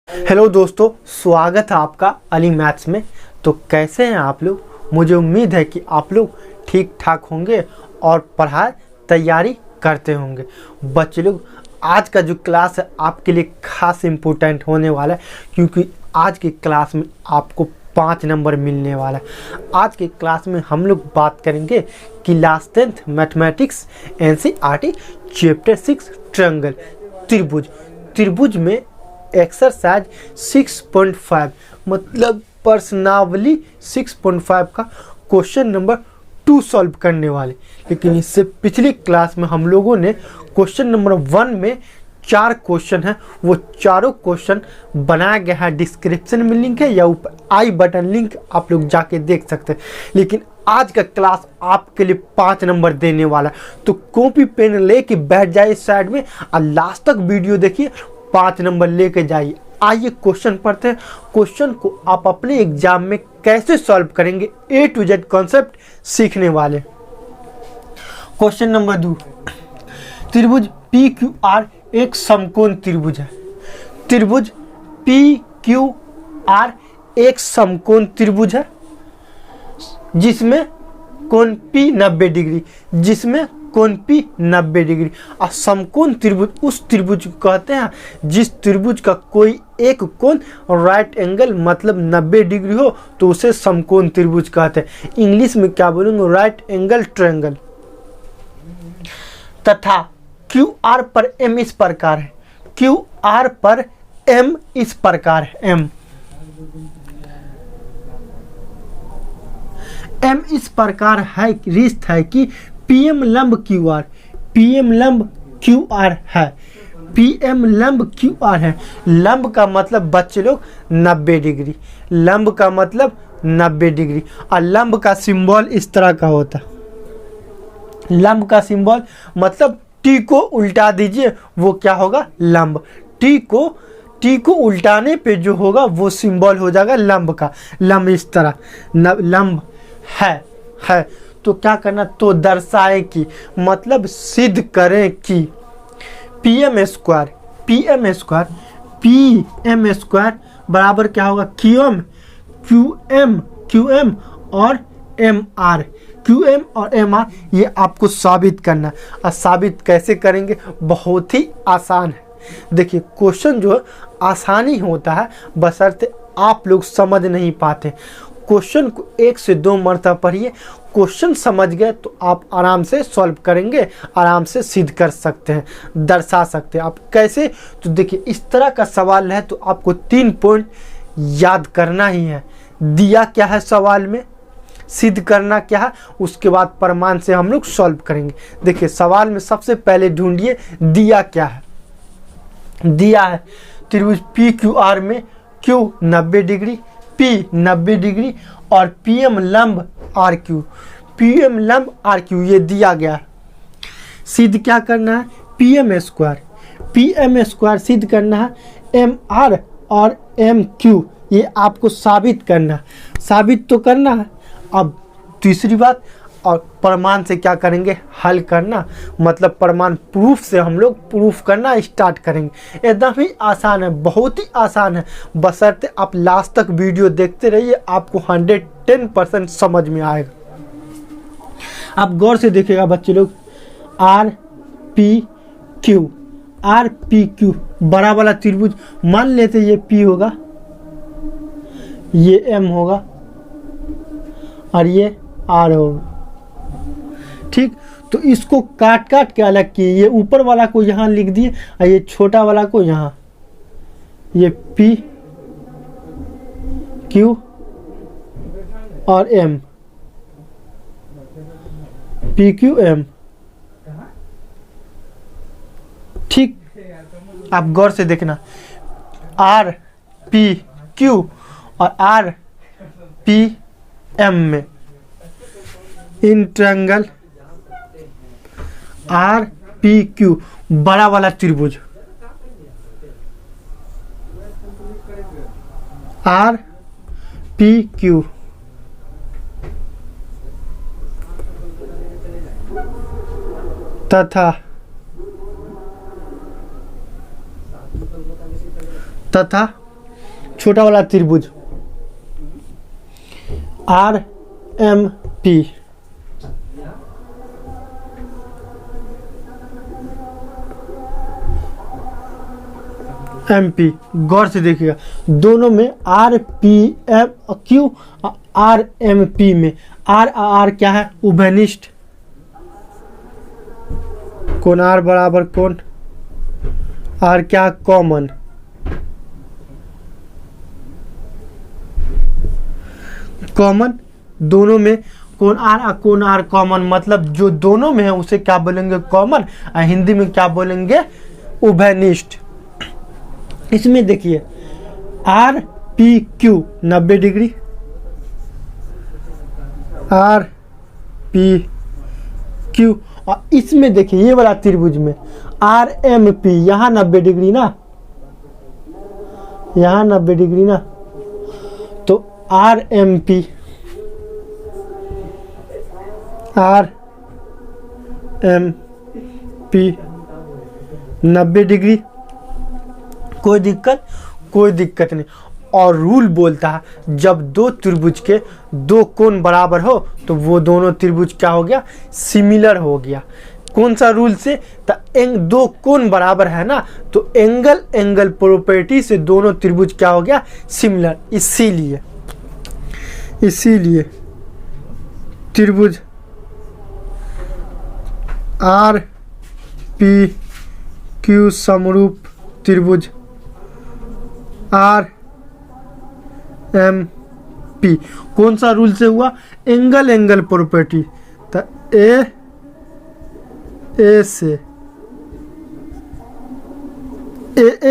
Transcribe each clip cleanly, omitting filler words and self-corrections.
Hello दोस्तों, स्वागत है आपका अली मैथ्स में। तो कैसे हैं आप लोग? मुझे उम्मीद है कि आप लोग ठीक ठाक होंगे और पढ़ाई तैयारी करते होंगे। बच्चे लोग, आज का जो क्लास है आपके लिए खास इम्पोर्टेंट होने वाला है, क्योंकि आज की क्लास में आपको 5 नंबर मिलने वाला है। आज की क्लास में हम लोग बात करेंगे class 10th mathematics NCERT chapter 6 triangle त्रिभुज में एक्सरसाइज 6.5 मतलब प्रश्नावली 6.5 का क्वेश्चन नंबर 2 सॉल्व करने वाले। लेकिन इससे पिछली क्लास में हम लोगों ने क्वेश्चन नंबर 1 में 4 क्वेश्चन है, वो चारों क्वेश्चन बनाया गया है। डिस्क्रिप्शन में लिंक है या ऊपर आई बटन लिंक, आप लोग जाके देख सकते हैं। लेकिन आज का क्लास आपके लिए 5 नंबर देने वाला है, तो कॉपी पेन लेके बैठ जाइए साइड में और लास्ट तक वीडियो देखिए, 5 नंबर लेके जाइए। आइए क्वेश्चन पढ़ते हैं। क्वेश्चन को आप अपने एग्जाम में कैसे सॉल्व करेंगे, A to Z कॉन्सेप्ट सीखने वाले। क्वेश्चन नंबर 2, त्रिभुज PQR एक समकोण त्रिभुज है। त्रिभुज PQR एक समकोण त्रिभुज है जिसमें कोण P 90 डिग्री, जिसमें कोण P 90 डिग्री। और समकोण त्रिभुज उस त्रिभुज को कहते हैं जिस त्रिभुज का कोई एक कोण राइट एंगल मतलब 90 डिग्री हो तो उसे समकोण त्रिभुज कहते हैं। इंग्लिश में क्या बोलूँगा? Right angle triangle. तथा QR पर M इस प्रकार है। QR पर M इस प्रकार है। M इस प्रकार है, रिश्त है कि PM लंब QR, PM लंब QR है। PM लंब QR है। लंब का मतलब बच्चे लोग 90 डिग्री, लंब का मतलब 90 डिग्री। और लंब का सिंबल इस तरह का होता है। लंब का सिंबल मतलब T को उल्टा दीजिए, वो क्या होगा? लंब। T को उल्टाने पे जो होगा वो सिंबल हो जाएगा लंब का। लंब इस तरह लंब है तो क्या करना? तो दर्शाएं कि मतलब सिद्ध करें कि PM स्क्वायर बराबर क्या होगा? QM और MR। QM और MR ये आपको साबित करना। और साबित कैसे करेंगे? बहुत ही आसान है। देखिए, क्वेश्चन जो आसानी होता है बशर्ते आप लोग समझ नहीं पाते। क्वेश्चन को 1 से 2 मरतबा पढ़िए, क्वेश्चन समझ गए तो आप आराम से सॉल्व करेंगे, आराम से सिद्ध कर सकते हैं, दर्शा सकते हैं। आप कैसे? तो देखिए, इस तरह का सवाल है तो आपको 3 पॉइंट याद करना ही है। दिया क्या है सवाल में, सिद्ध करना क्या है, उसके बाद प्रमाण से हम लोग सॉल्व करेंगे। देखिए, सवाल में सबसे पहले ढूंढिए दिया क्या है। दिया है त्रिभुज PQR में Q 90 डिग्री, P 90 डिग्री और PM लंब RQ, PM लंब RQ ये दिया गया है। सिद्ध क्या करना है? PM स्क्वायर सिद्ध करना है। MR और MQ ये आपको साबित करना है, साबित तो करना है। अब तीसरी बात, और प्रमाण से क्या करेंगे? हल करना, मतलब प्रमाण प्रूफ से हम लोग प्रूफ करना स्टार्ट करेंगे। एकदम ही आसान है, बहुत ही आसान है, बशर्ते आप लास्ट तक वीडियो देखते रहिए, आपको 110% समझ में आएगा। आप गौर से देखिएगा बच्चे लोग। RPQ बड़ा वाला त्रिभुज, मान लेते ये P होगा, ये M होगा और ये R होगा। ठीक, तो इसको काट के अलग किए। ये ऊपर वाला को यहाँ लिख दिए और ये छोटा वाला को यहाँ, ये P Q और M, PQM। ठीक, आप गौर से देखना, RPQ और RPM में इन ट्रायंगल RPQ बड़ा वाला त्रिभुज, RPQ तथा छोटा वाला त्रिभुज R M P, M P, गौर से देखिएगा दोनों में R P M Q, R M P में आर क्या है, उभयनिष्ठ, कोण आर बराबर कोण आर क्या, कॉमन, कॉमन दोनों में कोण आर कॉमन, मतलब जो दोनों में है उसे क्या बोलेंगे, कॉमन, और हिंदी में क्या बोलेंगे, उभयनिष्ठ। इसमें देखिए R P Q 90 degree, R P Q, और इसमें देखिए ये वाला त्रिभुज में आर एम पी, यहाँ 90 डिग्री ना, यहाँ 90 डिग्री ना, तो R M P, R M P 90 degree, कोई दिक्कत नहीं। और रूल बोलता है जब दो त्रिभुज के दो कोण बराबर हो तो वो दोनों त्रिभुज क्या हो गया, सिमिलर हो गया। कौन सा रूल से, तो दो कोण बराबर है ना, तो एंगल प्रॉपर्टी से दोनों त्रिभुज क्या हो गया, सिमिलर। इसीलिए त्रिभुज आर पी क्यू समरूप त्रिभुज आर एम पी कौन सा रूल से हुआ, एंगल प्रॉपर्टी, तो ए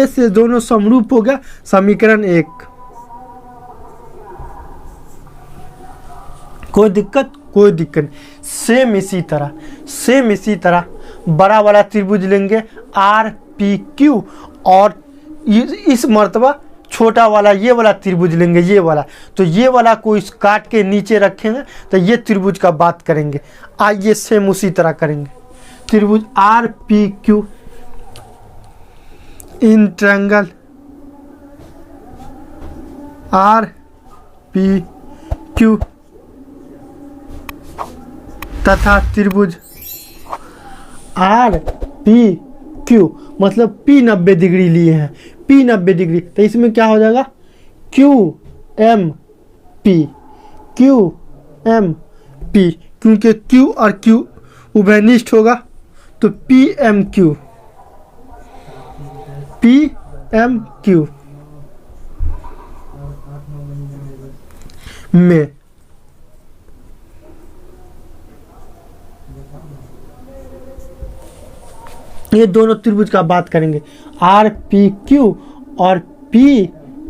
से दोनों समरूप हो गया, समीकरण 1। कोई दिक्कत नहीं। सेम इसी तरह बड़ा वाला त्रिभुज लेंगे आर पी क्यू, और इस मर्तबा छोटा वाला ये वाला त्रिभुज लेंगे, ये वाला, तो ये वाला को इस काट के नीचे रखेंगे तो ये त्रिभुज का बात करेंगे। आइए सेम उसी तरह करेंगे। त्रिभुज R P Q in triangle R P Q तथा त्रिभुज आर पी क्यू, मतलब P 90 डिग्री लिए हैं, P 90 डिग्री, तो इसमें क्या हो जाएगा, क्यू एम पी, क्योंकि Q और Q उभयनिष्ठ होगा, तो पी एम क्यू में ये दोनों त्रिभुज का बात करेंगे, आर पी क्यू और पी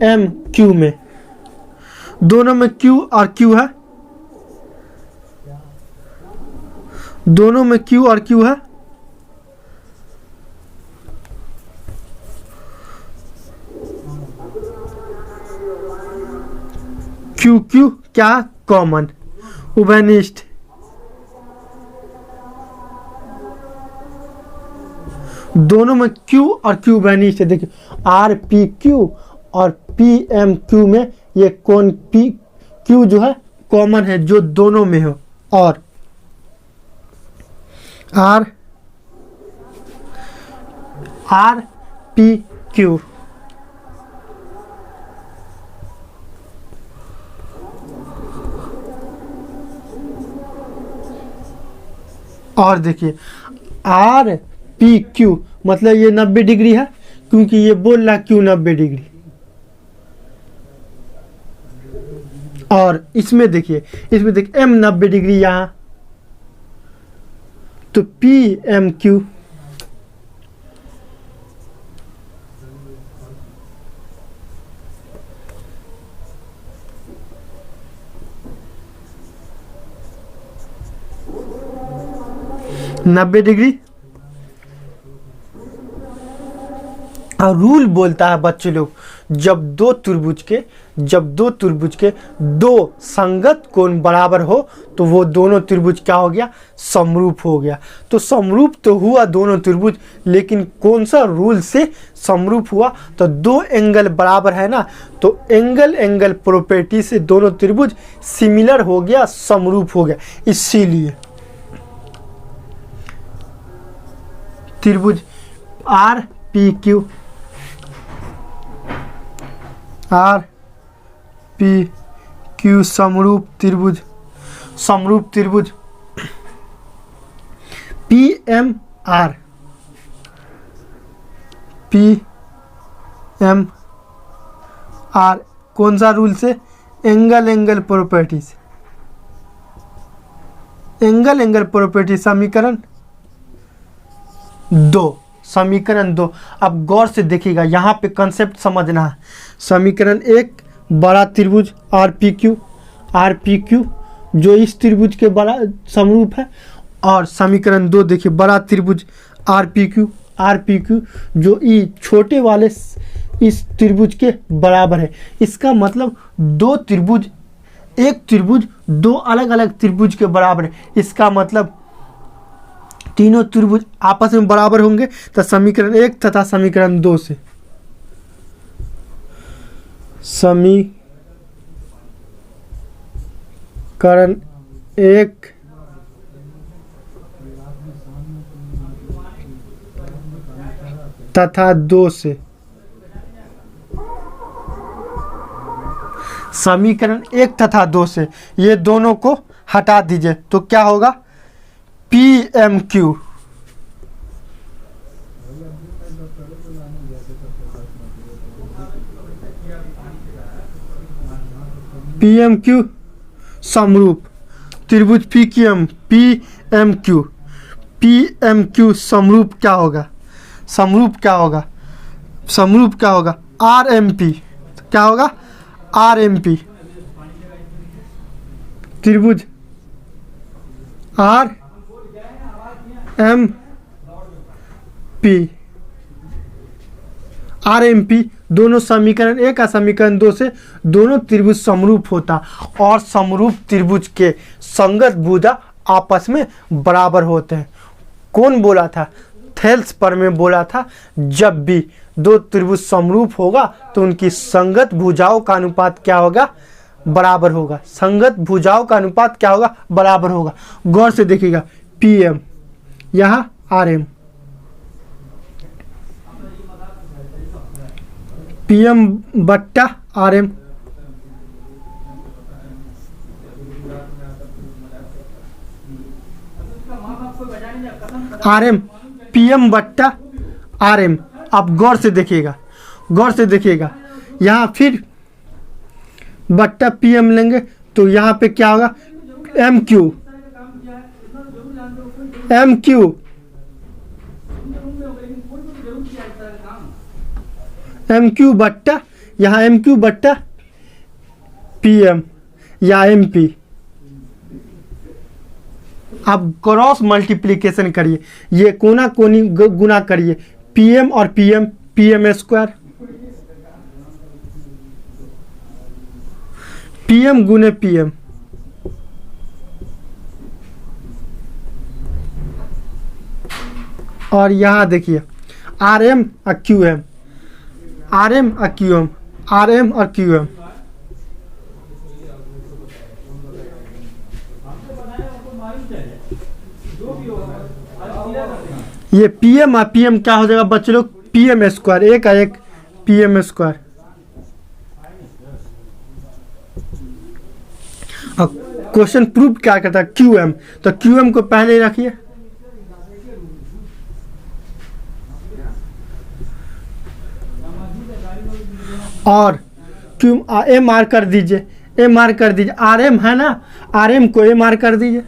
एम क्यू में, दोनों में Q और Q है, दोनों में Q और Q है, Q क्या, कॉमन, उभयनिष्ठ, दोनों में Q और Q उभयनिष्ठ है। देखिए आर पी क्यू और पी एम क्यू में ये कोण पी क्यू जो है कॉमन है, जो दोनों में हो, और आर पी क्यू और देखिए आर पी क्यू मतलब ये 90 डिग्री है, क्योंकि ये बोल रहा Q 90 डिग्री, और इसमें देखिए M 90 डिग्री यहाँ, तो P M Q, $90 degree, rule बोलता है बच्चे लोग, जब दो त्रिभुज के दो संगत कोण बराबर हो तो वो दोनों त्रिभुज क्या हो गया, समरूप हो गया। तो समरूप तो हुआ दोनों त्रिभुज, लेकिन कौन सा रूल से समरूप हुआ, तो दो एंगल बराबर है ना, तो एंगल प्रॉपर्टी से दोनों त्रिभुज सिमिलर हो गया, समरूप हो गया। इसीलिए त्रिभुज आर पी क्यू समरूप त्रिभुज पी एम आर कौन सा रूल से, एंगल प्रॉपर्टी से, एंगल प्रॉपर्टी समीकरण 2। अब गौर से देखिएगा, यहाँ पे कंसेप्ट समझना है। समीकरण 1 बड़ा त्रिभुज आर पी क्यू जो इस त्रिभुज के बड़ा समरूप है, और समीकरण 2 देखिए बड़ा त्रिभुज आर पी क्यू जो ई छोटे वाले इस त्रिभुज के बराबर है। इसका मतलब एक त्रिभुज दो अलग अलग त्रिभुज के बराबर है। इसका मतलब तीनों त्रिभुज आपस में बराबर होंगे। तो समीकरण 1 तथा समीकरण 2 से समीकरण 1 तथा 2 से, समीकरण 1 तथा 2 से ये दोनों को हटा दीजिए तो क्या होगा, पी एम क्यू समरूप त्रिभुज पी एम क्यू समरूप क्या होगा, आर एम पी, क्या होगा, आर एम पी त्रिभुज आर एम पी दोनों समीकरण 1 और समीकरण 2 से दोनों त्रिभुज समरूप होता, और समरूप त्रिभुज के संगत भुजा आपस में बराबर होते हैं। कौन बोला था, थेल्स पर में बोला था, जब भी दो त्रिभुज समरूप होगा तो उनकी संगत भुजाओं का अनुपात क्या होगा, बराबर होगा। संगत भुजाओं का अनुपात क्या होगा, बराबर होगा। गौर से देखिएगा, पी एम यहाँ आर एम, पी एम बट्टा R M, R M P M बट्टा आर एम। आप गौर से देखिएगा, यहाँ फिर बट्टा पी एम लेंगे तो यहाँ पे क्या होगा, एम क्यू बट्टा, यहाँ एम क्यू बट्टा पी एम या एम पी। आप क्रॉस मल्टीप्लिकेशन करिए, ये कोना कोनी गुना करिए, पी एम और P M square, P M गुने पी एम, और यहाँ देखिए आर एम और क्यू एम, आर एम और क्यू एम, आर एम और क्यू एम। ये पी एम और पी एम क्या हो जाएगा बच्चे लोग, पी एम स्क्वायर, एक का एक पी एम स्क्वायर। और क्वेश्चन प्रूफ क्या करता है, क्यू एम, तो क्यू एम को पहले ही रखिए, और क्यू एम आर कर दीजिए, आर एम है ना, आर एम को एम आर कर दीजिए।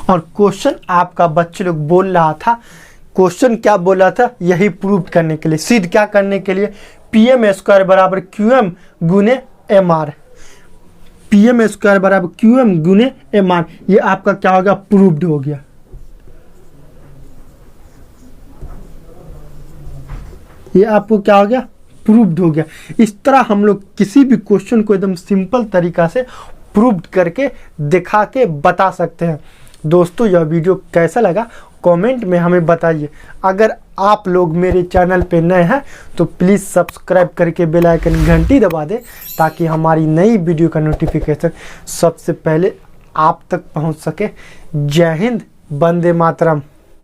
और क्वेश्चन आपका बच्चे लोग बोल रहा था, क्वेश्चन क्या बोला था, यही प्रूव करने के लिए, सिद्ध क्या करने के लिए, पी एम स्क्वायर बराबर क्यू एम गुने M R, P M square बराबर क्यू एम गुने एम आर, ये आपका क्या हो गया, प्रूव्ड हो गया। ये आपको क्या हो गया, प्रूव्ड हो गया। इस तरह हम लोग किसी भी क्वेश्चन को एकदम सिंपल तरीका से प्रूव्ड करके दिखा के बता सकते हैं। दोस्तों यह वीडियो कैसा लगा कमेंट में हमें बताइए। अगर आप लोग मेरे चैनल पे नए हैं तो प्लीज़ सब्सक्राइब करके बेल आइकन घंटी दबा दें ताकि हमारी नई वीडियो का नोटिफिकेशन सबसे पहले आप तक पहुंच सके। जय हिंद, वंदे मातरम।